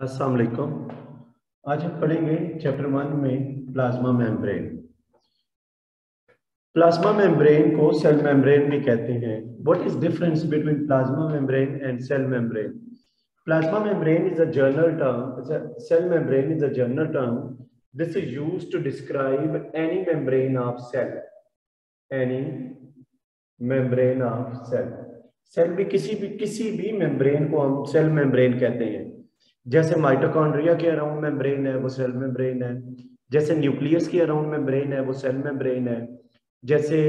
अस्सलाम वालेकुम। आज हम पढ़ेंगे चैप्टर 1 में प्लाज्मा मेम्ब्रेन। प्लाज्मा मेम्ब्रेन को सेल मेम्ब्रेन भी कहते हैं। What is difference between plasma membrane and cell membrane? Plasma membrane is a general term. Cell membrane is a general term. This is used to describe any membrane of cell. Any membrane of cell. Cell भी किसी भी membrane को हम cell membrane कहते हैं। जैसे mitochondria के around membrane है वो सेल मेम्ब्रेन है। जैसे न्यूक्लियस के अराउंड मेम्ब्रेन है वो सेल मेम्ब्रेन है। जैसे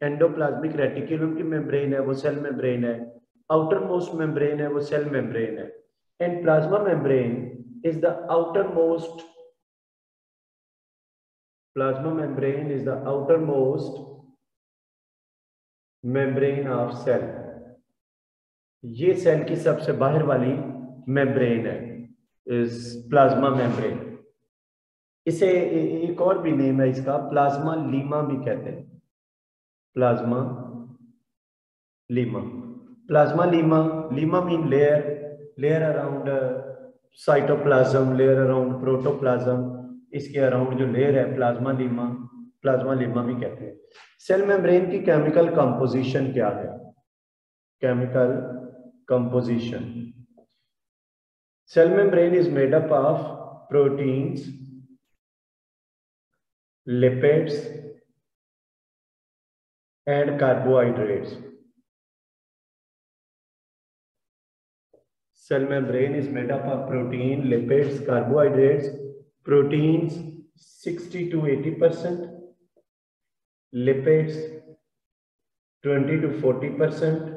एंडोप्लाज्मिक रेटिकुलम की मेम्ब्रेन है वो सेल मेम्ब्रेन है। आउटर मोस्ट मेम्ब्रेन है वो सेल मेम्ब्रेन है। And plasma membrane is the outermost plasma membrane is the outermost membrane of cell. ये सेल की सबसे बाहर वाली मेम्ब्रेन है, इस प्लाज्मा मेम्ब्रेन। इसे एक और भी नेम है इसका, प्लाज्मा लीमा भी कहते हैं। Plasma Lima. Plasma Lima, Lima mean layer around cytoplasm, layer around protoplasm. इसके अराउंड जो लेयर है प्लाज्मा लीमा भी कहते हैं। सेल मेम्ब्रेन की केमिकल कंपोजिशन क्या है? Chemical composition. Cell membrane is made up of proteins, lipids, and carbohydrates. Cell membrane is made up of protein, lipids, carbohydrates. Proteins 60 to 80%, lipids 20 to 40%.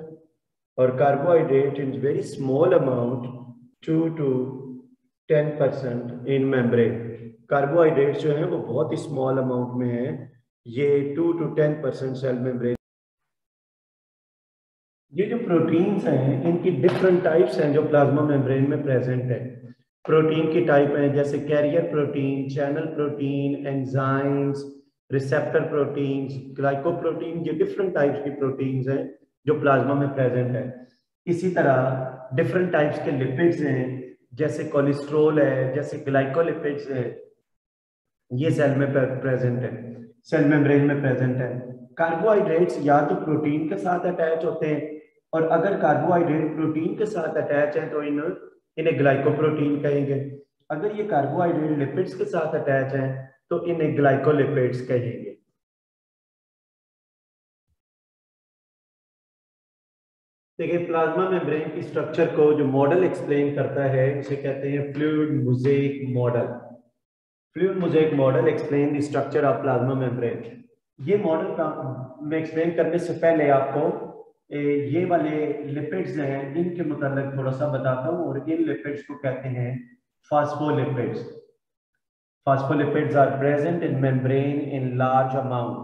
और carbohydrate in very small amount 2 to 10% in membrane. Carbohydrate जो है वो बहुत ही small amount में है, ये 2 to 10% cell membrane. ये जो प्रोटीन्स हैं इनकी डिफरेंट टाइप्स हैं जो प्लाज्मा मेम्ब्रेन में प्रेजेंट है। प्रोटीन की टाइप है जैसे carrier protein, channel protein, enzymes, receptor proteins, glycoprotein. ये डिफरेंट टाइप्स की प्रोटीन्स हैं जो प्लाज्मा में प्रेजेंट है। इसी तरह डिफरेंट टाइप्स के लिपिड्स हैं जैसे कोलेस्ट्रॉल है, जैसे ग्लाइकोलिपिड्स है, ये सेल में प्रेजेंट है, सेल मेम्ब्रेन में प्रेजेंट है। कार्बोहाइड्रेट्स या तो प्रोटीन के साथ अटैच होते हैं, और अगर कार्बोहाइड्रेट प्रोटीन के साथ अटैच है तो इन्हें ग्लाइकोप्रोटीन कहेंगे। अगर ये कार्बोहाइड्रेट लिपिड्स के साथ अटैच है तो इन्हें ग्लाइकोलिपिड्स कहेंगे। देखिए, प्लाज्मा मेम्ब्रेन की स्ट्रक्चर को जो मॉडल एक्सप्लेन करता है उसे कहते हैं fluid mosaic model. Fluid mosaic model explain the structure of plasma membrane. ये मॉडल का मैं एक्सप्लेन करने से पहले आपको ये वाले लिपिड्स हैं इनके मुताबिक थोड़ा सा बताता हूँ। और इन लिपिड्स को कहते हैं phospholipids. Phospholipids are present in membrane in large amount.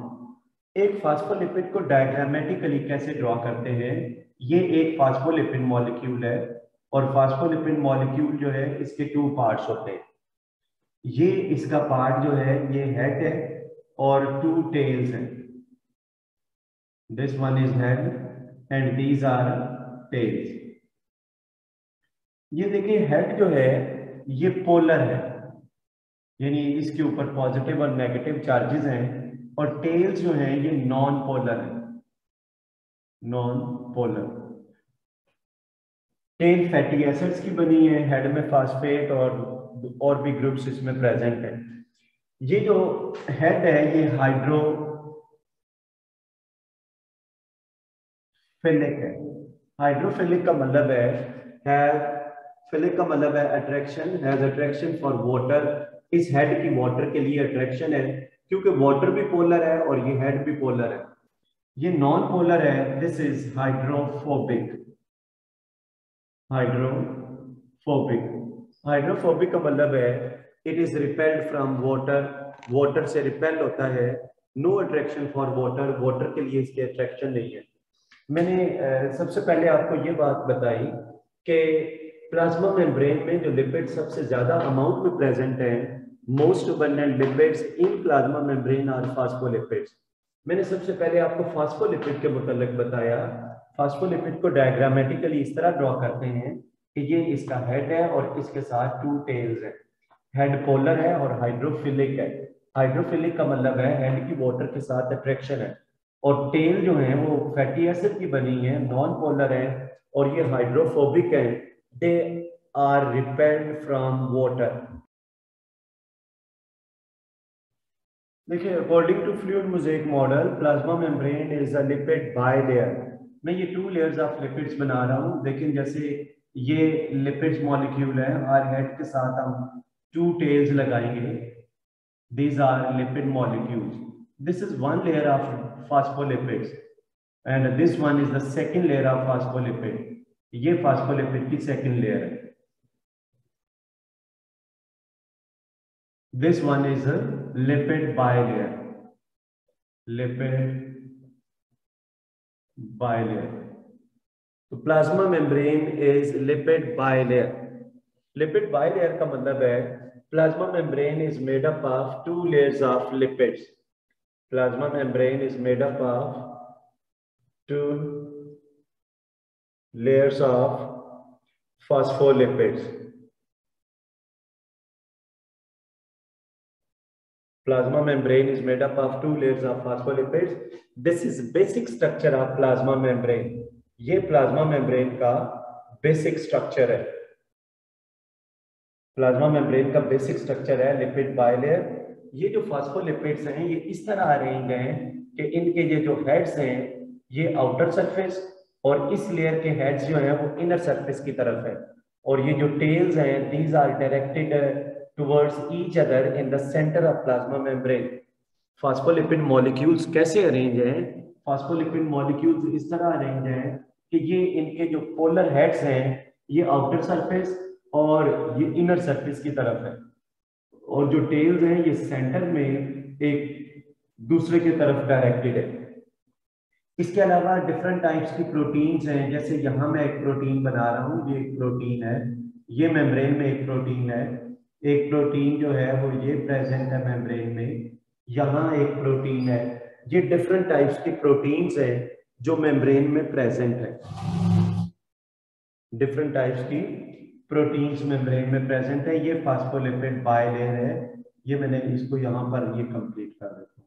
एक फास्फोलिपिड को डायग्रामेटिकली कैसे ड्रॉ करते हैं? ये एक फास्फोलिपिड मॉलिक्यूल है, और फास्फोलिपिड मॉलिक्यूल जो है इसके 2 पार्ट्स होते हैं। ये इसका पार्ट जो है ये हेड है और 2 टेल्स हैं। This one is head and these are tails. ये देखिए, हेड जो है ये पोलर है, यानी इसके ऊपर पॉजिटिव और नेगेटिव चार्जेस हैं, और टेल्स जो हैं ये नॉन पोलर है। Non polar tail fatty acids की बनी है, हेड में फास्फेट और भी ग्रुप्स इसमें प्रेजेंट है। ये जो हेड है ये हाइड्रोफिलिक है। हाइड्रोफिलिक का मतलब है attraction, has attraction for water. इस हेड की वाटर के लिए अट्रैक्शन है, क्योंकि वाटर भी पोलर है और ये हेड भी पोलर है। ये नॉन पोलर है, दिस इज हाइड्रोफोबिक। हाइड्रोफोबिक का मतलब है it is repelled from water. Water से रिपेल होता है। No attraction for water, water के लिए इसकी अट्रैक्शन नहीं है। मैंने सबसे पहले आपको ये बात बताई कि प्लाज्मा मेम्ब्रेन में जो लिपिड सबसे ज्यादा अमाउंट में प्रेजेंट है, most abundant lipids in plasma membrane are phospholipids. मैंने सबसे पहले आपको फास्फोलिपिड के मुताबिक बताया। फास्फोलिपिड को डायग्रामेटिकली इस तरह ड्रॉ करते हैं कि ये इसका हेड है और इसके साथ 2 टेल्स है। हेड पोलर है और हाइड्रोफिलिक है। हाइड्रोफिलिक का मतलब है हेड की वाटर के साथ अट्रैक्शन है, और टेल जो है वो फैटी एसिड की बनी है, नॉन पोलर है, और ये हाइड्रोफोबिक है। They are repelled from water. देखिए, according to fluid mosaic model, plasma membrane is a lipid bilayer. मैं ये 2 लेयर्स ऑफ लिपिड्स बना रहा हूँ, लेकिन जैसे ये लिपिड्स मॉलिक्यूल है, हर हेड के साथ हम 2 टेल्स लगाएंगे। These are lipid molecules. This is one layer of phospholipids, and this one is the second layer of phospholipid. ये phospholipid की second layer है. This one is a lipid bilayer. Lipid bilayer. तो plasma membrane is lipid bilayer. Lipid bilayer का मतलब है plasma membrane is made up of 2 layers of lipids. Plasma membrane is made up of 2 layers of phospholipids. Plasma membrane is made up of 2 layers of phospholipids. This is basic structure of plasma membrane. ये plasma membrane का basic structure है. Plasma membrane का basic structure है lipid bilayer. ये जो phospholipids हैं ये इस तरह अरेंज हैं कि इनके ये जो heads हैं ये outer surface, और इस लेयर के हेड्स जो हैं वो इनर सरफेस की तरफ है, और ये जो टेल्स हैं these are directed towards each other in the centre of plasma membrane. Phospholipid molecules कैसे अरेंज हैं? फास्फोलिपिड मॉलिक्यूल्स इस तरह अरेंज हैं कि ये इनके जो पोलर हेड्स हैं ये आउटर सरफेस और ये इनर सरफेस की तरफ है, और जो टेल्स हैं ये सेंटर में एक दूसरे की तरफ डायरेक्टेड है। इसके अलावा डिफरेंट टाइप्स की प्रोटीन्स हैं, जैसे यहाँ मैं एक प्रोटीन बना रहा हूँ, ये एक प्रोटीन है, ये मेम्ब्रेन में एक प्रोटीन है, एक प्रोटीन जो है वो ये प्रेजेंट है मेम्ब्रेन में, यहाँ एक प्रोटीन है। ये डिफरेंट टाइप्स की प्रोटीन्स हैं जो मेम्ब्रेन में प्रेजेंट है। डिफरेंट टाइप्स की प्रोटीन्स मेम्ब्रेन में प्रेजेंट है। ये फास्फोलिपिड बाइलेयर है, ये मैंने इसको यहाँ पर ये कंप्लीट कर देता हूँ।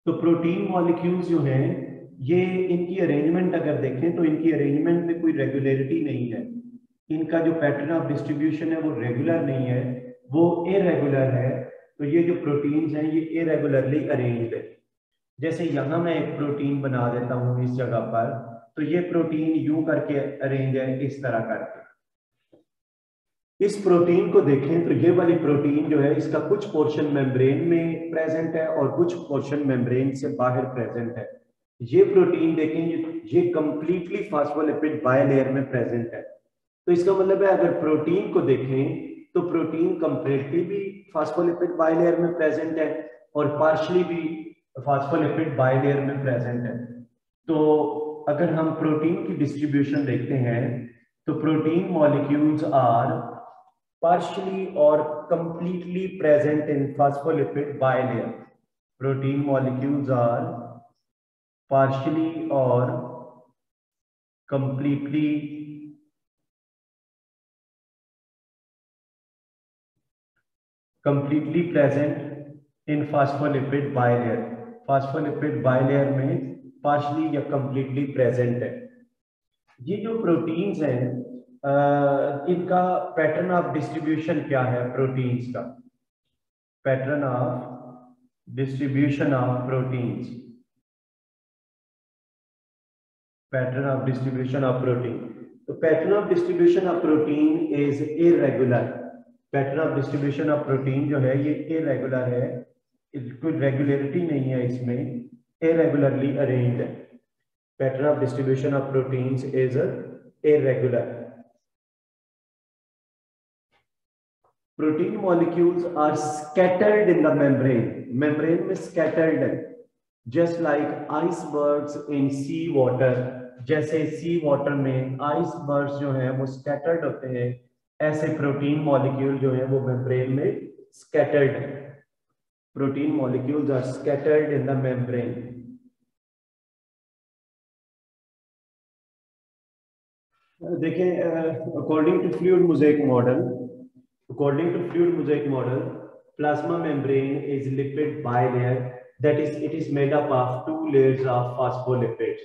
तो प्रोटीन मॉलिक्यूल्स जो हैं ये इनकी अरेंजमेंट अगर देखें तो इनकी अरेंजमेंट में कोई रेगुलरिटी नहीं है। इनका जो पैटर्न ऑफ डिस्ट्रीब्यूशन है वो रेगुलर नहीं है, वो इरेगुलर है। तो ये जो प्रोटीन्स हैं ये इरेगुलरली अरेंज्ड है। जैसे यहाँ मैं एक प्रोटीन बना देता हूँ इस जगह पर, तो ये प्रोटीन यूं करके अरेंज है, इस तरह करके। इस प्रोटीन को देखें तो ये वाली प्रोटीन जो है इसका कुछ पोर्शन मेम्ब्रेन में प्रेजेंट है और कुछ पोर्शन मेम्ब्रेन से बाहर प्रेजेंट है। ये प्रोटीन देखें ये कंप्लीटली फास्फोलिपिड बाइलेयर में प्रेजेंट है। तो इसका मतलब है अगर प्रोटीन को देखें तो प्रोटीन कंप्लीटली भी फास्फोलिपिड बाइलेयर में प्रेजेंट है और पार्शली भी फास्फोलिपिड बाइलेयर में प्रेजेंट है। तो अगर हम प्रोटीन की डिस्ट्रीब्यूशन देखते हैं तो protein molecules are partially or completely present in phospholipid bilayer. Protein molecules are partially or completely present in phospholipid bilayer. Phospholipid bilayer में partially या completely present है। ये जो प्रोटीन्स हैं इनका पैटर्न ऑफ डिस्ट्रीब्यूशन क्या है? प्रोटीन्स का pattern of distribution of proteins, pattern of distribution of protein. तो pattern of distribution of protein is irregular. Pattern of distribution of protein जो है ये इरेगुलर है, कोई रेगुलरिटी नहीं है इसमें, इरेगुलरली अरेंज्ड है। Pattern of distribution of proteins is irregular. Protein molecules are scattered in the membrane. Membrane में scattered है, just like icebergs in sea water. जैसे sea water में icebergs जो हैं वो scattered होते हैं, ऐसे protein molecule जो हैं वो membrane में scattered है। protein molecules are scattered in the membrane. देखें, according to fluid mosaic model, plasma membrane is lipid bilayer. That is, it is made up of two layers of phospholipids.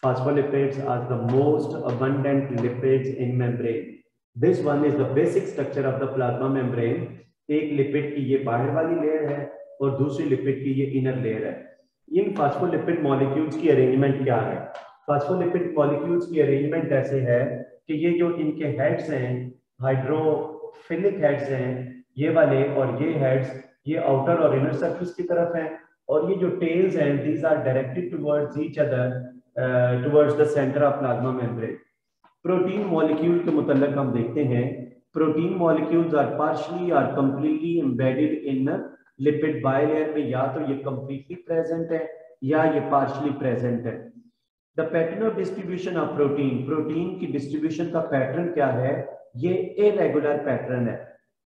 Phospholipids are the most abundant lipids in membrane. This one is the basic structure of the plasma membrane. एक lipid की ये बाहर वाली layer है और दूसरी lipid की ये इनर लेयर है. इन फास्फोलिपिड मॉलिक्यूल्स की अरेंजमेंट क्या है? फास्फोलिपिड मॉलिक्यूल्स की अरेंजमेंट ऐसे है कि ये जो इनके हेड्स हैं, हाइड्रोफिलिक हेड्स हैं ये वाले, और ये हेड्स ये आउटर और इनर सरफेस की तरफ हैं, और ये जो टेल्स हैं these are directed towards each other towards the centre of plasma membrane. Protein molecule के मुतल्लिक हम देखते हैं, protein molecules are partially or completely embedded in lipid bilayer में. या तो ये कंप्लीटली प्रेजेंट है या ये पार्शियली प्रेजेंट है. The pattern of distribution of protein की डिस्ट्रीब्यूशन का पैटर्न क्या है? ये इरेगुलर पैटर्न है,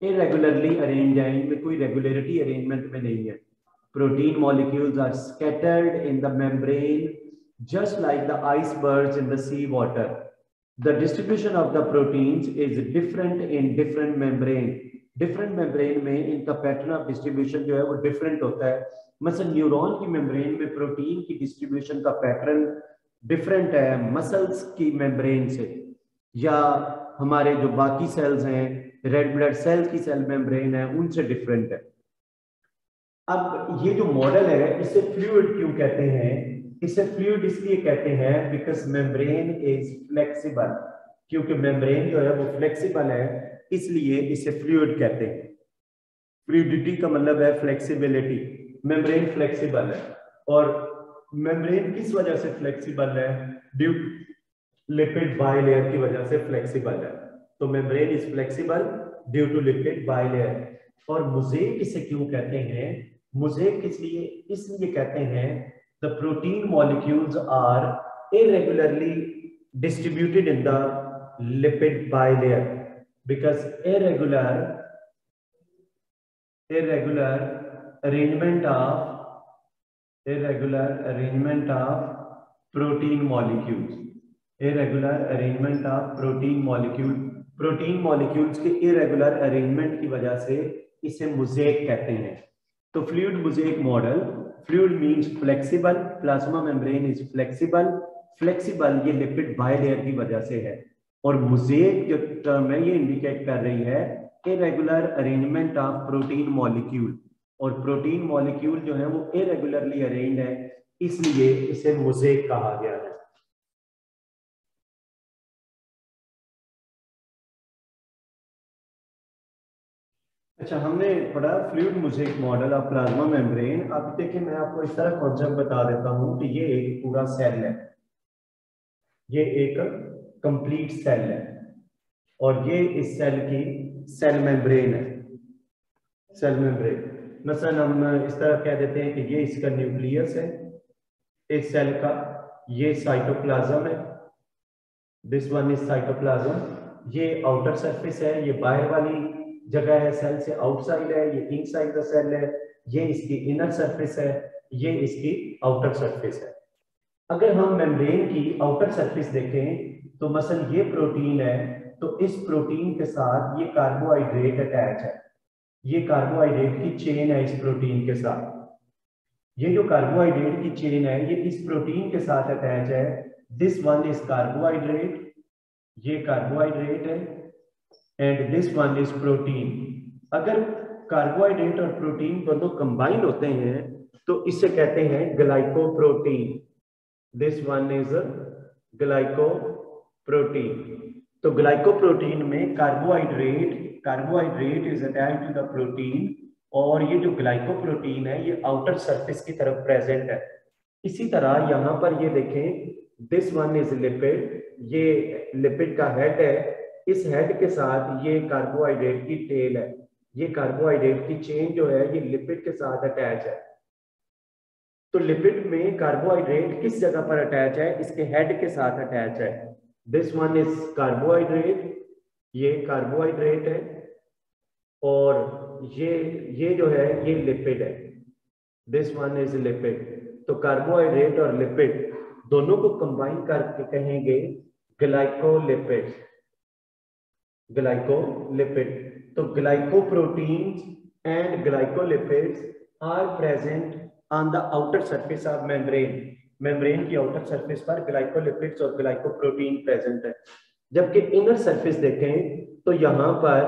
इरेगुलरली अरेंज है, इनमें कोई रेगुलरिटी अरेंजमेंट में नहीं है. Protein molecules are scattered in the membrane just like the icebergs in the sea water. The distribution of the proteins is different in different membrane. Different membrane में इनका pattern of distribution जो है वो different होता है. मसलन neuron की membrane में प्रोटीन की distribution का pattern different है मसल्स की membrane से, या हमारे जो बाकी सेल्स हैं रेड ब्लड सेल्स की सेल membrane है उनसे different है. अब ये जो मॉडल है इसे फ्लूइड क्यों कहते हैं? इसे फ्लूइड इसलिए कहते हैं बिकॉज मेम्ब्रेन इज फ्लेक्सिबल. क्योंकि मेम्ब्रेन जो है वो फ्लेक्सिबल है, इसलिए इसे फ्लूइड कहते हैं. फ्लूइडिटी का मतलब है फ्लेक्सिबिलिटी. मेम्ब्रेन फ्लेक्सिबल है, और मेम्ब्रेन किस वजह से फ्लेक्सिबल है? ड्यू लिपिड बाइलेयर की वजह से फ्लेक्सिबल है. तो membrane is flexible due to lipid bilayer. और मोज़ेक इसे क्यों कहते हैं? मोज़ेक इसलिए कहते हैं the protein molecules are irregularly distributed in the lipid bilayer because irregular arrangement of protein molecules के इरेगुलर अरेंजमेंट की वजह से इसे मोज़ेक कहते हैं. तो fluid mosaic model, fluid means flexible, plasma membrane is flexible ये लिपिड बाइलेयर की वजह से है. और मोज़ेक जो टर्म है ये इंडिकेट कर रही है irregular arrangement of protein molecule, और प्रोटीन मॉलिक्यूल जो है वो इरेगुलरली अरेंज्ड है, इसलिए इसे मोज़ेक कहा गया है. अच्छा, हमने पढ़ा fluid mosaic model of plasma membrane. अब देखिए मैं आपको इस तरह कॉन्सेप्ट बता देता हूं कि ये एक पूरा सेल है, ये एक कंप्लीट सेल है, और ये इस सेल की सेल मेम्ब्रेन है. सेल मेम्ब्रेन मसलन हम इस तरह कह देते हैं कि ये इसका न्यूक्लियस है इस सेल का, ये साइटोप्लाज्म है, दिस वन इज साइटोप्लाज्म. ये आउटर सरफेस है, ये बाहर वाली जगह है, सेल से आउटसाइड है, ये इनसाइड द सेल है, ये इसकी इनर सरफेस है, ये इसकी आउटर सरफेस है. अगर हम मेम्ब्रेन की आउटर सरफेस देखें तो मसलन ये प्रोटीन है, तो इस प्रोटीन के साथ ये कार्बोहाइड्रेट अटैच है, ये कार्बोहाइड्रेट की चेन है इस प्रोटीन के साथ. ये जो कार्बोहाइड्रेट की चेन है ये इस प्रोटीन के साथ अटैच है. दिस वन इज कार्बोहाइड्रेट, ये कार्बोहाइड्रेट है, and this one is protein. अगर कार्बोहाइड्रेट और प्रोटीन दोनों कंबाइन होते हैं तो इसे कहते हैं glycoprotein. This one is glycoprotein. तो ग्लाइकोप्रोटीन में carbohydrate is attached to the protein, और ये जो ग्लाइकोप्रोटीन है ये आउटर सरफेस की तरफ प्रेजेंट है. इसी तरह यहाँ पर ये देखें, दिस वन इज लिपिड, ये लिपिड का हेड है, इस हेड के साथ ये कार्बोहाइड्रेट की टेल है, ये कार्बोहाइड्रेट की चेन जो है ये लिपिड के साथ अटैच है. तो लिपिड में कार्बोहाइड्रेट किस जगह पर अटैच है? इसके हेड के साथ अटैच है. दिस वन इज कार्बोहाइड्रेट, ये कार्बोहाइड्रेट है, और ये जो है ये लिपिड है. This one is lipid. तो कार्बोहाइड्रेट और लिपिड दोनों को कंबाइन करके कहेंगे ग्लाइकोलिपिड। ग्लाइकोलिपिड। तो glycoproteins and glycolipids are present on the outer surface of membrane. Membrane की आउटर सरफेस पर ग्लाइकोलिपिड्स और ग्लाइकोप्रोटीन प्रेजेंट है। जबकि इनर सरफेस देखें तो यहाँ पर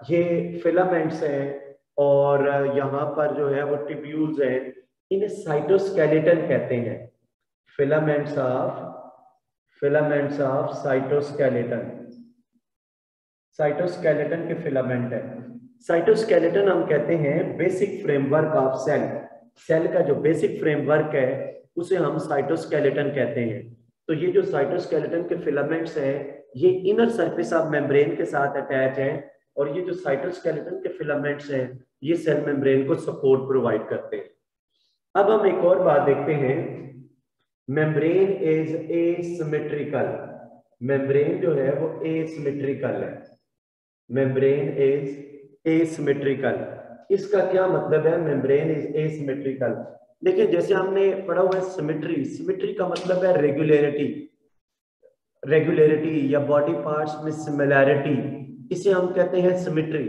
ये फिलामेंट्स हैं और यहाँ पर जो है वो ट्यूब्यूल्स हैं। इन्हें साइटोस्केलेटन कहते हैं। Filaments of cytoskeleton. साइटोस्केलेटन के फिलामेंट है। साइटोस्केलेटन हम कहते हैं basic framework of cell. Cell का जो बेसिक फ्रेमवर्क है उसे हम साइटोस्केलेटन कहते हैं। तो ये जो साइटोस्केलेटन के फिलामेंट्स हैं ये इनर सरफेस ऑफ मेम्ब्रेन के साथ अटैच हैं और ये जो साइटोस्केलेटन के फिलामेंट्स हैं ये सेल मेम्ब्रेन को सपोर्ट प्रोवाइड करते हैं। अब हम एक और बात देखते हैं, मेम्ब्रेन इज एसिमेट्रिकल। मेम्ब्रेन जो है वो एसिमेट्रिकल है। Membrane is asymmetrical. इसका क्या मतलब है मेम्ब्रेन इज एसिमेट्रिकल? देखिए जैसे हमने पढ़ा हुआ है सिमेट्री। सिमेट्री का मतलब है रेगुलरिटी। रेगुलरिटी या बॉडी पार्ट्स में सिमिलैरिटी, इसे हम कहते हैं सिमेट्री।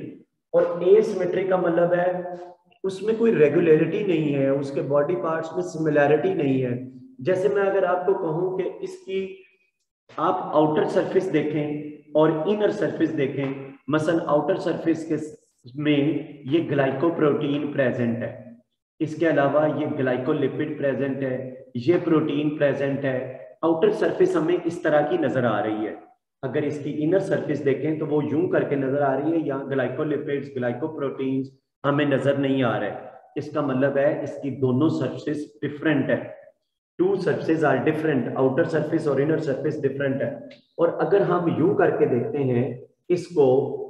और एसिमेट्री का मतलब है उसमें कोई रेगुलरिटी नहीं है, उसके बॉडी पार्ट्स में सिमिलैरिटी नहीं है। जैसे मैं अगर आपको कहूं कि इसकी आप आउटर सरफेस देखें और इनर सरफेस देखें, मसलन आउटर सरफेस के में ये ग्लाइकोप्रोटीन प्रेजेंट है, इसके अलावा ये ग्लाइकोलिपिड प्रेजेंट है, ये प्रोटीन प्रेजेंट है। आउटर सरफेस हमें इस तरह की नजर आ रही है। अगर इसकी इनर सरफेस देखें तो वो यूं करके नजर आ रही है, यहाँ ग्लाइकोलिपिड्स ग्लाइकोप्रोटीन्स हमें नजर नहीं आ रहे। इसका मतलब है इसकी दोनों सरफेस डिफरेंट है। Two surface are different, outer surface और इनर सरफेस डिफरेंट है। और अगर हम यूं करके देखते हैं इसको,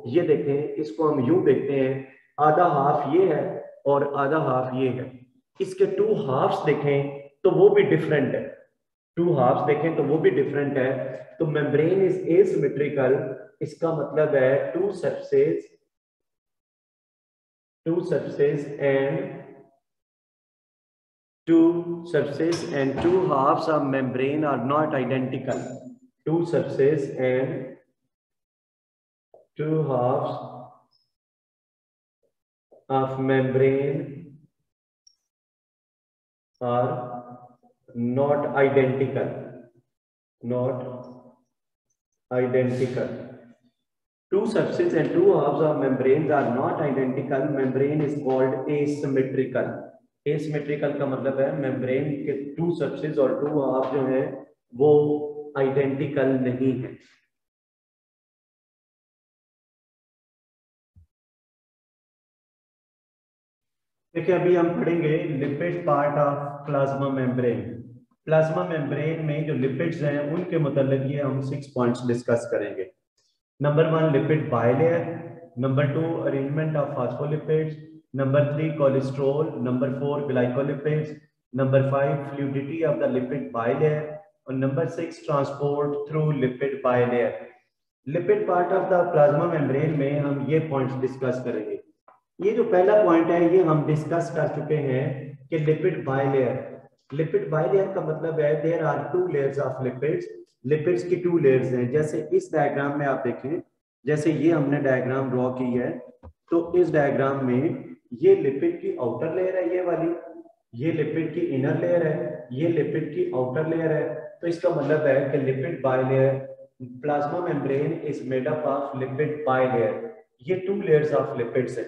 ये देखें, इसको हम यूं देखते हैं, आधा हाफ ये है और आधा हाफ ये है। इसके टू हाफ्स देखें तो वो भी डिफरेंट है। टू हाफ्स देखें तो वो भी डिफरेंट है। तो मेम्ब्रेन इज एसिमेट्रिकल, इसका मतलब है two surface and two halves of membrane are not identical. Two surfaces and two halves of membrane are not identical. Two surfaces and two halves of membranes are not identical. Membrane is called asymmetrical. Asymmetrical का मतलब है membrane के to surface और to half जो है वो identical नहीं है। देखिए अभी हम पढ़ेंगे lipid part of plasma membrane. Plasma membrane में जो लिपिड्स हैं उनके मतलब ये हम 6 पॉइंट्स डिस्कस करेंगे। Number 1 lipid bilayer, number 2 arrangement of phospholipids, number 3 cholesterol, number 4 glycolipids, number 5 fluidity of the lipid bilayer और number 6 transport through lipid bilayer. Lipid part of the plasma membrane में हम ये पॉइंट्स डिस्कस करेंगे। ये जो पहला point है ये हम डिस्कस कर चुके हैं कि लिपिड बाइलेयर। लिपिड बाइलेयर का मतलब है there are two layers of lipids. Lipids की टू लेयर्स हैं। जैसे इस डायग्राम में आप देखें, जैसे ये हमने डायग्राम ड्रॉ की है, तो इस डायग्राम में ये लिपिड की आउटर लेयर है ये वाली, ये लिपिड की इनर लेयर है, ये लिपिड की आउटर लेयर है। तो इसका मतलब है कि lipid bilayer, plasma membrane is made up of lipid bilayer. ये टू लेयर्स ऑफ लिपिड्स है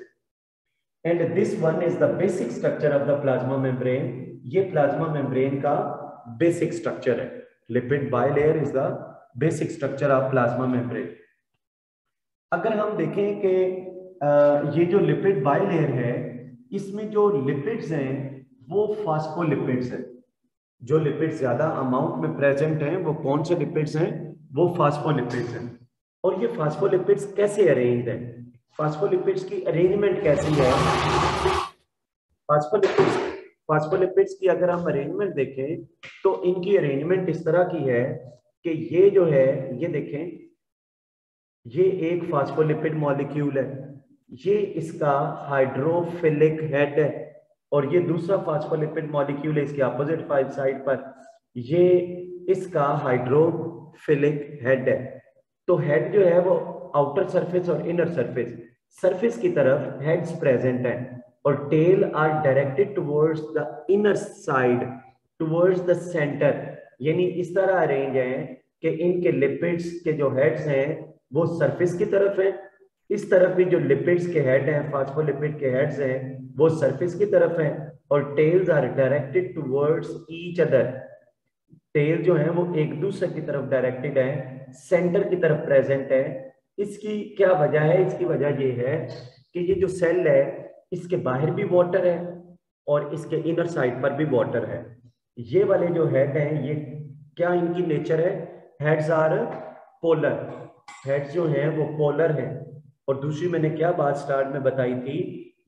and this one is the basic structure of the plasma membrane. ये प्लाज्मा मेम्ब्रेन का बेसिक स्ट्रक्चर है। Lipid bilayer is the basic structure of plasma membrane. अगर हम देखें कि ये जो लिपिड बाइलेयर है इसमें जो लिपिड्स हैं वो फास्फोलिपिड्स हैं। जो लिपिड्स ज्यादा अमाउंट में प्रेजेंट हैं वो कौन से लिपिड्स हैं? वो फास्फोलिपिड्स हैं। और ये फास्फोलिपिड्स कैसे अरेंज्ड हैं? फास्फोलिपिड्स की अरेंजमेंट कैसी है? फास्फोलिपिड्स की अगर हम अरेंजमेंट देखें तो इनकी अरेंजमेंट इस तरह की है कि ये जो है, ये देखें, ये एक फास्फोलिपिड मॉलिक्यूल है, ये इसका हाइड्रोफिलिक हेड है और ये दूसरा फास्फोलिपिड मॉलिक्यूल है इसके अपोजिट साइड पर, ये इसका हाइड्रोफिलिक हेड है। तो हेड जो है वो आउटर सरफेस और इनर सरफेस की तरफ हेड्स प्रेजेंट हैं, और tail are directed towards the inner side, towards the centre. यानी इस तरह अरेंज है कि इनके लिपिड्स के जो हेड्स हैं वो सरफेस की तरफ है, इस तरफ भी जो लिपिड्स के हेड हैं, फास्फोलिपिड के हेड्स हैं, वो सरफेस की तरफ हैं, और tails are directed towards each other. Tail जो है वो एक दूसरे की तरफ डायरेक्टेड है, सेंटर की तरफ प्रेजेंट है। इसकी क्या वजह है? इसकी वजह ये है कि ये जो सेल है इसके बाहर भी वाटर है और इसके इनर साइड पर भी वाटर है। ये वाले जो हेड हैं ये क्या इनकी नेचर है? हेड्स आर पोलर, हेड्स जो हैं वो पोलर हैं। और दूसरी मैंने क्या बात स्टार्ट में बताई थी,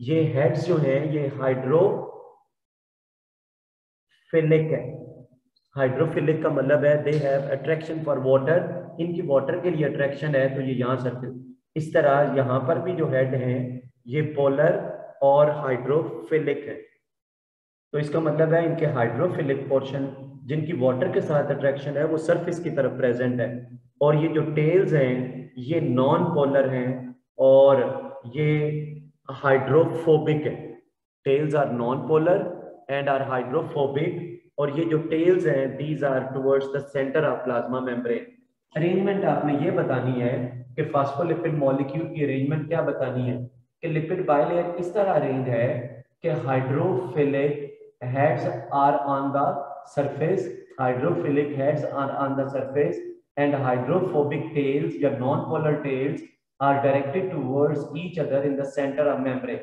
ये हेड्स जो हैं ये हाइड्रोफिलिक है। हाइड्रोफिलिक का मतलब है they have attraction for water, इनकी वाटर के लिए अट्रैक्शन है, तो ये यहाँ सरफेस। इस तरह यहाँ पर भी जो हेड हैं ये पोलर और हाइड्रोफिलिक है। तो इसका मतलब है इनके हाइड्रोफिलिक पोर्शन जिनकी वाटर के साथ अट्रैक्शन है वो सरफेस की तरफ प्रेजेंट है, और ये जो टेल्स हैं ये नॉन पोलर हैं और ये हाइड्रोफोबिक है। Tails are non polar and are hydrophobic, और ये जो टेल्स हैं these are towards the centre of plasma membrane. Arrangement आपने ये बतानी है कि फास्फोलिपिड मॉलिक्यूल की अरेंजमेंट क्या बतानी है कि लिपिड बाइलेयर इस तरह अरेंज है कि hydrophilic heads are on the surface, hydrophilic heads are on the surface, and hydrophobic tails या non-polar tails are directed towards each other in the center of membrane.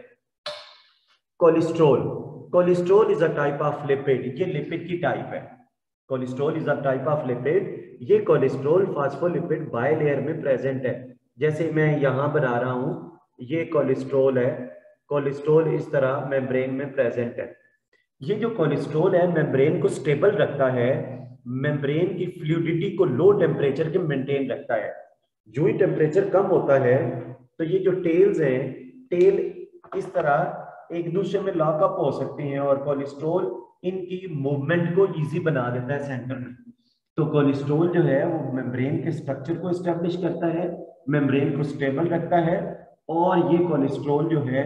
Cholesterol, cholesterol is a type of lipid, ये lipid की type है। Cholesterol is a type of lipid, ये cholesterol phospholipid bilayer में present है। जैसे मैं यहाँ बना रहा हूँ, ये कोलेस्ट्रॉल है, कोलेस्ट्रॉल इस तरह मेम्ब्रेन में प्रेजेंट है। ये जो कोलेस्ट्रॉल है मेम्ब्रेन को स्टेबल रखता है, मेम्ब्रेन की फ्लूइडिटी को लो टेम्परेचर के मेंटेन रखता है। जो ही टेम्परेचर कम होता है तो ये जो टेल्स हैं, टेल इस तरह एक दूसरे में लॉकअप हो सकते हैं, और कोलेस्ट्रॉल इनकी मूवमेंट को इजी बना देता है सेंटर में। तो कोलेस्ट्रॉल जो है वो मेम्ब्रेन के स्ट्रक्चर को एस्टेब्लिश करता है, मेम्ब्रेन को स्टेबल रखता है, और ये कोलेस्ट्रॉल जो है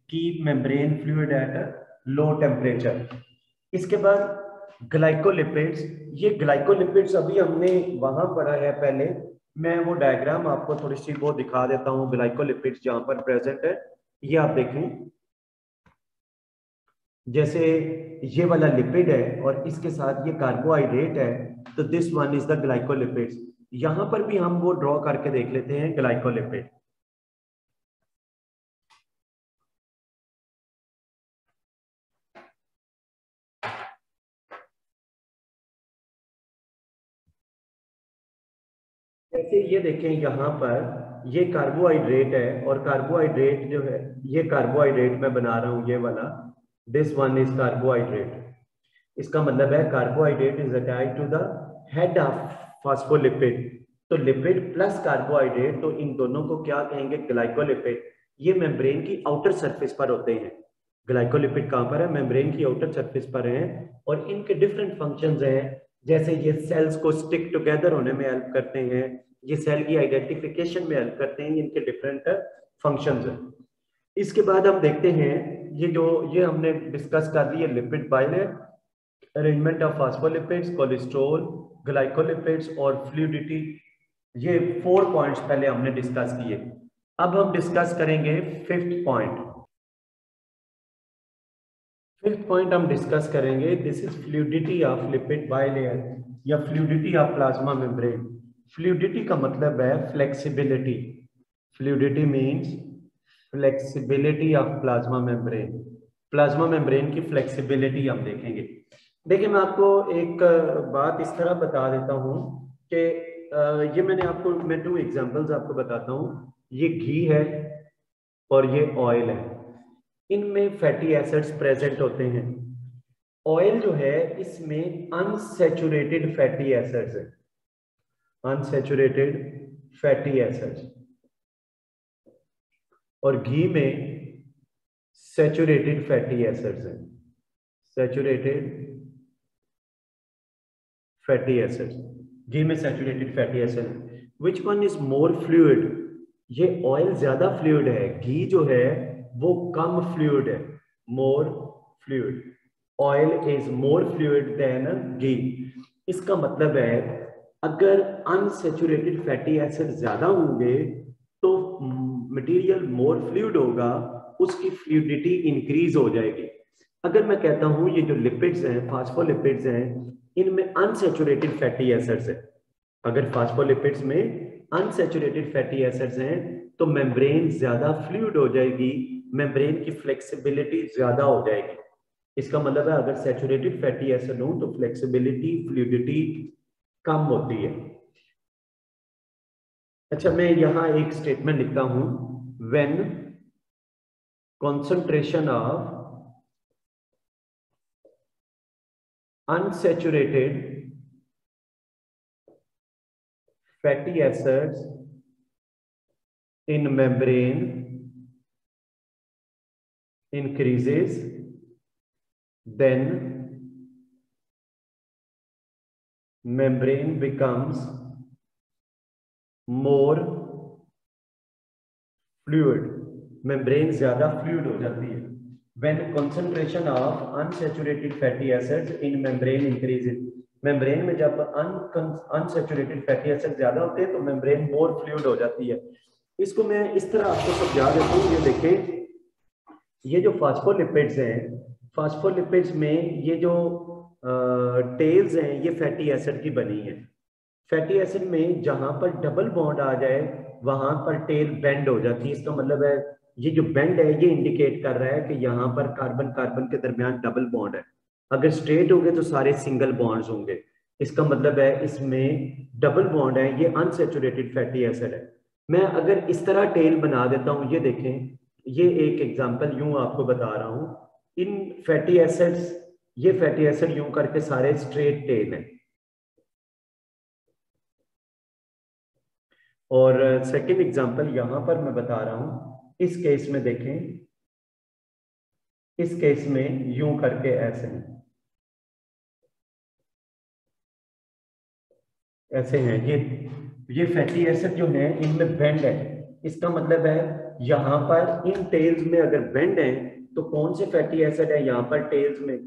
keep membrane fluid at low temperature. इसके बाद ग्लाइकोलिपिड्स, ये ग्लाइकोलिपिड्स अभी हमने वहां पढ़ा है पहले, मैं वो डायग्राम आपको थोड़ी सी वो दिखा देता हूँ। ग्लाइकोलिपिड्स जहां पर प्रेजेंट है ये आप देखें, जैसे ये वाला लिपिड है और इसके साथ ये कार्बोहाइड्रेट है, तो this one is the glycolipids. यहां पर भी हम वो ड्रॉ करके देख लेते हैं ग्लाइकोलिपिड। जैसे ये देखें यहाँ पर ये कार्बोहाइड्रेट है, और कार्बोहाइड्रेट जो है ये कार्बोहाइड्रेट मैं बना रहा हूँ ये वाला, दिस वन इज कार्बोहाइड्रेट। इसका मतलब है carbohydrate is attached to the head of phospholipid. तो लिपिड प्लस कार्बोहाइड्रेट, तो इन दोनों को क्या कहेंगे? ग्लाइकोलिपिड। ये मेम्ब्रेन की आउटर सरफेस पर होते हैं। ग्लाइकोलिपिड कहाँ पर है? मेम्ब्रेन की आउटर सरफेस पर हैं, और इनके डिफरेंट फंक्शंस हैं। जैसे ये सेल्स को स्टिक टुगेदर होने में हेल्प करते हैं, ये सेल की आइडेंटिफिकेशन में हेल्प करते हैं, इनके डिफरेंट फंक्शंस हैं। इसके बाद हम देखते हैं ये हमने डिस्कस कर दी है lipid bilayer, arrangement of phospholipids, cholesterol, glycolipids और फ्लूइडिटी। ये 4 पॉइंट्स पहले हमने डिस्कस किए। अब हम डिस्कस करेंगे फिफ्थ पॉइंट। फिफ्थ पॉइंट हम डिस्कस करेंगे, this is fluidity of lipid bilayer या fluidity of plasma membrane. Fluidity का मतलब है flexibility. Fluidity means flexibility of plasma membrane. Plasma membrane की फ्लेक्सिबिलिटी हम देखेंगे। देखिए मैं आपको एक बात इस तरह बता देता हूँ कि ये मैं 2 एग्जांपल्स आपको बताता हूँ। ये घी है और ये ऑयल है, इनमें फैटी एसिड्स प्रेजेंट होते हैं। ऑयल जो है इसमें अनसैचुरेटेड फैटी एसिड्स है, अनसैचुरेटेड फैटी एसिड्स, और घी में सैचुरेटेड फैटी एसिड्स हैं। सैचुरेटेड फैटी एसिड्स, घी में saturated fatty acid. Which one is more fluid? ये ऑयल ज्यादा फ्लूइड है, घी जो है वो कम फ्लूइड है, more fluid. Oil is more fluid than ghee. इसका मतलब है अगर अनसैचुरेटेड फैटी एसिड ज्यादा होंगे तो मटेरियल मोर फ्लूइड होगा, उसकी फ्लूइडिटी इंक्रीज हो जाएगी। अगर मैं कहता हूं ये जो लिपिड्स हैं, फास्फोलिपिड्स हैं, इनमें अनसैचुरेटेड फैटी एसिड्स है, अगर फास्फोलिपिड्स में अनसैचुरेटेड फैटी एसिड्स हैं तो मेम्ब्रेन ज्यादा फ्लूइड हो जाएगी, मेम्ब्रेन की फ्लेक्सिबिलिटी ज्यादा हो जाएगी। इसका मतलब है अगर सैचुरेटेड फैटी एसिड हो तो फ्लेक्सिबिलिटी, फ्लूइडिटी कम होती है। अच्छा, मैं यहां एक स्टेटमेंट लिखता हूं, when concentration of unsaturated fatty acids in membrane increases, then membrane becomes more fluid, membrane ज्यादा फ्लूइड हो जाती है। When concentration of unsaturated fatty acids in membrane increases, membrane में जब अनसैचुरेटेड फैटी एसिड ज्यादा होते हैं तो मेम्ब्रेन मोर फ्लूइड हो जाती है। इसको मैं इस तरह आपको समझा देता हूँ। ये देखें, ये जो फास्फोलिपिड्स हैं, फास्फोलिपिड्स में ये जो टेल्स हैं ये फैटी एसिड की बनी है। फैटी एसिड में जहां पर डबल बॉन्ड आ जाए वहां पर टेल बेंड हो जाती है। इसका मतलब है ये जो बेंड है ये इंडिकेट कर रहा है कि यहाँ पर कार्बन कार्बन के दरमियान डबल बॉन्ड है। अगर स्ट्रेट हो गए तो सारे सिंगल बॉन्ड्स होंगे। इसका मतलब है इसमें डबल बॉन्ड है, ये अनसैचुरेटेड फैटी एसिड है। मैं अगर इस तरह टेल बना देता हूं, ये देखें, ये एक एग्जांपल यूं आपको बता रहा हूं। इन फैटी एसिड्स, ये फैटी एसिड यूं करके सारे स्ट्रेट टेल हैं। और सेकंड एग्जांपल यहां पर मैं बता रहा हूं, इस केस में देखें, इस केस में यूं करके ऐसे हैं, ऐसे हैं। ये फैटी एसिड जो है इनमें बेंड है। इसका मतलब है यहां पर इन टेल्स में अगर बेंड है तो कौन से फैटी एसिड है यहां पर टेल्स में?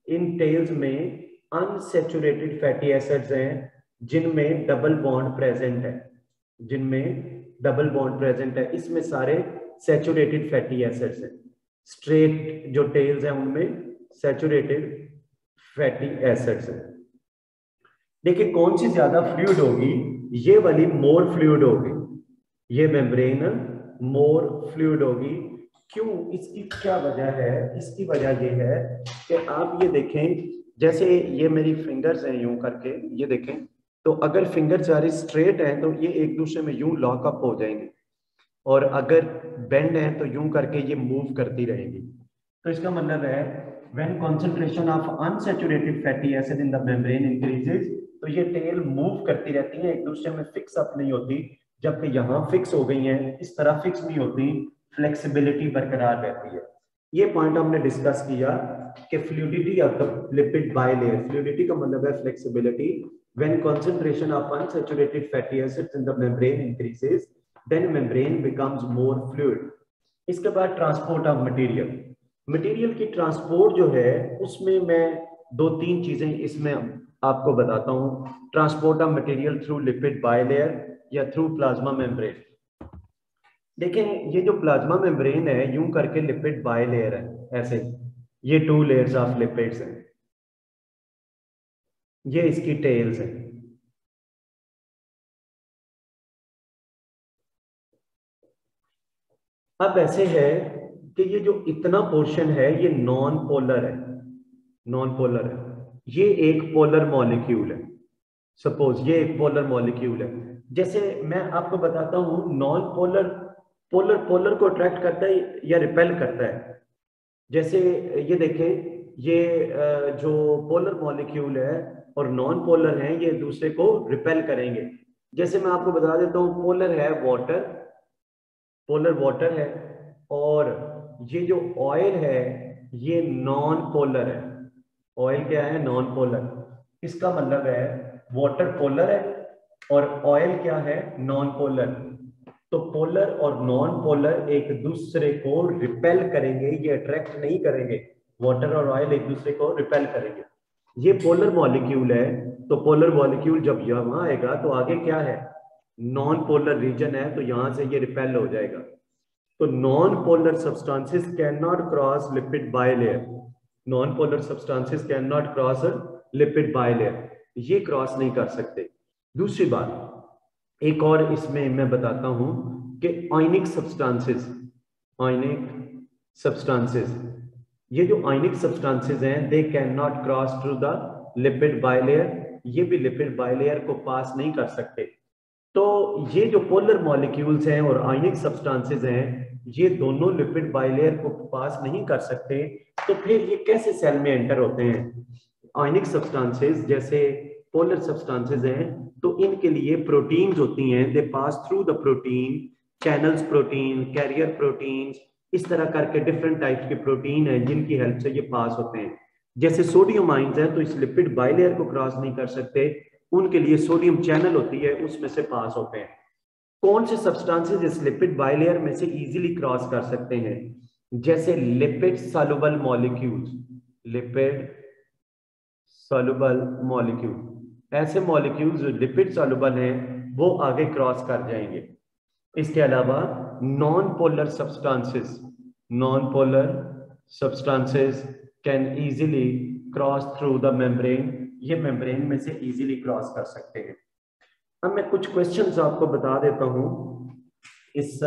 इन टेल्स में अनसैचुरेटेड फैटी एसिड्स हैं जिनमें डबल बॉन्ड प्रेजेंट है, जिनमें डबल बॉन्ड प्रेजेंट है। इसमें सारे सैचुरेटेड फैटी एसिड्स हैं। स्ट्रेट जो टेल्स हैं उनमें सैचुरेटेड फैटी एसिड्स हैं। देखिए कौन सी ज्यादा फ्लूइड होगी? ये वाली मोर फ्लूइड होगी, ये मेम्ब्रेन मोर फ्लूइड होगी। क्यों? इसकी क्या वजह है? इसकी वजह ये है कि आप ये देखें, जैसे ये मेरी फिंगर्स हैं यूं करके, ये देखें, तो अगर फिंगर सारे स्ट्रेट हैं तो ये एक दूसरे में यूं लॉकअप हो जाएंगे, और अगर बेंड है तो यूं करके ये मूव करती रहेंगी। तो इसका मतलब है when concentration of unsaturated fatty acid in the membrane increases, तो ये टेल मूव करती रहती हैं, एक दूसरे में फिक्स अप नहीं होती। जबकि यहाँ फिक्स हो गई हैं, इस तरह फिक्स नहीं होती, फ्लेक्सिबिलिटी बरकरार रहती है। ये पॉइंट हमने डिस्कस किया कि fluidity of the lipid bilayer, fluidity का मतलब है flexibility. When concentration of unsaturated fatty acids in the membrane increases, then membrane becomes more fluid. इसके बाद ट्रांसपोर्ट ऑफ मटेरियल, मटेरियल की ट्रांसपोर्ट जो है उसमें मैं दो तीन चीजें इसमें आपको बताता हूं। Transport of material through lipid bilayer या थ्रू प्लाज्मा मेम्ब्रेन। देखें ये जो प्लाज्मा मेम्ब्रेन है यूं करके लिपिड बाइलेयर है, ऐसे ये टू लेयर्स ऑफ लिपिड्स हैं, ये इसकी टेल्स हैं। अब ऐसे है कि ये जो इतना पोर्शन है ये नॉन पोलर है, नॉन पोलर है। ये एक पोलर मॉलिक्यूल है, सपोज ये एक पोलर मॉलिक्यूल है। जैसे मैं आपको बताता हूं नॉन पोलर, पोलर पोलर को अट्रैक्ट करता है या रिपेल करता है। जैसे ये देखें, ये जो पोलर मॉलिक्यूल है और नॉन पोलर हैं ये दूसरे को रिपेल करेंगे। जैसे मैं आपको बता देता हूं, पोलर है वाटर, पोलर वाटर है, और ये जो ऑयल है ये नॉन पोलर है। ऑयल क्या है? Non polar. इसका मतलब है वाटर पोलर है और ऑयल क्या है? Non polar. तो पोलर और नॉन पोलर एक दूसरे को रिपेल करेंगे, ये अट्रैक्ट नहीं करेंगे। वाटर और ऑयल एक दूसरे को रिपेल करेंगे। ये पोलर मॉलिक्यूल है, तो पोलर मॉलिक्यूल जब यहां आएगा तो आगे क्या है? नॉन पोलर रीजन है, तो यहां से ये रिपेल हो जाएगा। तो non polar substances can not cross lipid bilayer. Non polar substances can not cross lipid bilayer, ये क्रॉस नहीं कर सकते। दूसरी बात एक और इसमें मैं बताता हूं कि आयनिक सब्सटेंसेस, आयनिक सब्सटेंसेस, ये जो आयनिक सब्सटेंसेस हैं they can not cross through the lipid bilayer, ये भी लिपिड बाइलेयर को पास नहीं कर सकते। तो ये जो पोलर मॉलिक्यूल्स हैं और आयनिक सब्सटेंसेस हैं, ये दोनों लिपिड बाइलेयर को पास नहीं कर सकते। तो फिर ये कैसे सेल में एंटर होते हैं? आयनिक सब्सटेंसेस जैसे पोलर सब्सटेंसेस हैं, तो इनके लिए प्रोटीन्स होती हैं, they pass through the protein, channels protein, carrier proteins, इस तरह करके डिफरेंट टाइप्स के प्रोटीन हैं जिनकी हेल्प से ये पास होते हैं। जैसे सोडियम आयंस हैं तो इस लिपिड बाइलेयर को क्रॉस नहीं कर सकते, उनके लिए सोडियम चैनल होती है, उसमें से पास होते हैं। कौन से सब्सटेंसेस इस लिपिड बाइलेयर में से इजीली क्रॉस कर सकते हैं? जैसे lipid soluble molecules, lipid soluble molecule, ऐसे मॉलिक्यूल्स जो लिपिड सॉल्युबल हैं वो आगे क्रॉस कर जाएंगे। इसके अलावा non polar substances, non polar substances can easily cross through the membrane, ये मेम्ब्रेन में से इजीली क्रॉस कर सकते हैं। अब मैं कुछ क्वेश्चंस आपको बता देता हूं इस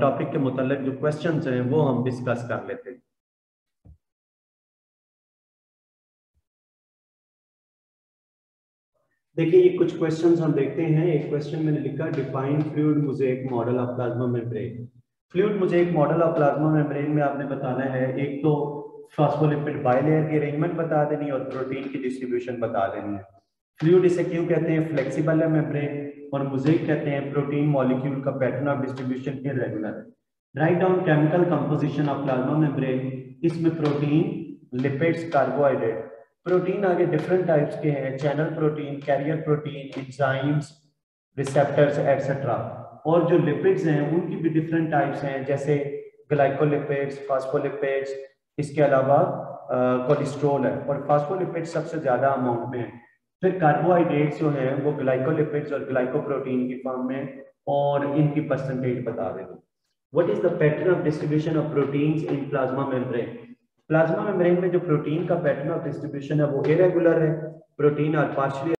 टॉपिक के मुतालिक, जो क्वेश्चंस हैं वो हम डिस्कस कर लेते हैं। देखिए ये कुछ क्वेश्चंस हम देखते हैं। एक क्वेश्चन मैंने लिखा, define fluid mosaic model of plasma membrane. Fluid mosaic model of plasma membrane में आपने बताना है एक तो फॉस्फोलिपिड बाइलेयर की अरेंजमेंट बता देनी और प्रोटीन की डिस्ट्रीब्यूशन बता देनी है। फ्लूइड इसे क्यों कहते हैं? फ्लेक्सिबल है मेम्ब्रेन, और मोज़ेक कहते हैं प्रोटीन मॉलिक्यूल का पैटर्न ऑफ डिस्ट्रीब्यूशन इरेगुलर है। Write down chemical composition of plasma membrane, इसमें प्रोटीन, लिपिड्स, कार्बोहाइड्रेट। प्रोटीन आगे डिफरेंट टाइप्स के हैं, channel protein, carrier protein, enzymes, receptors etcetera. और जो लिपिड्स हैं उनकी भी डिफरेंट टाइप्स हैं, जैसे ग्लाइकोलिपिड्स, फास्फोलिपिड्स, इसके अलावा कोलेस्ट्रॉल है, और फास्फोलिपिड्स सबसे ज्यादा अमाउंट में है। फिर कार्बोहाइड्रेट्स जो हैं वो ग्लाइकोलिपिड्स और ग्लाइकोप्रोटीन की फॉर्म में, और इनकी परसेंटेज बता देंगे। What is the pattern of distribution of proteins in plasma membrane? Plasma membrane में जो प्रोटीन का पैटर्न ऑफ डिस्ट्रीब्यूशन है वो इरेगुलर है। Protein are partially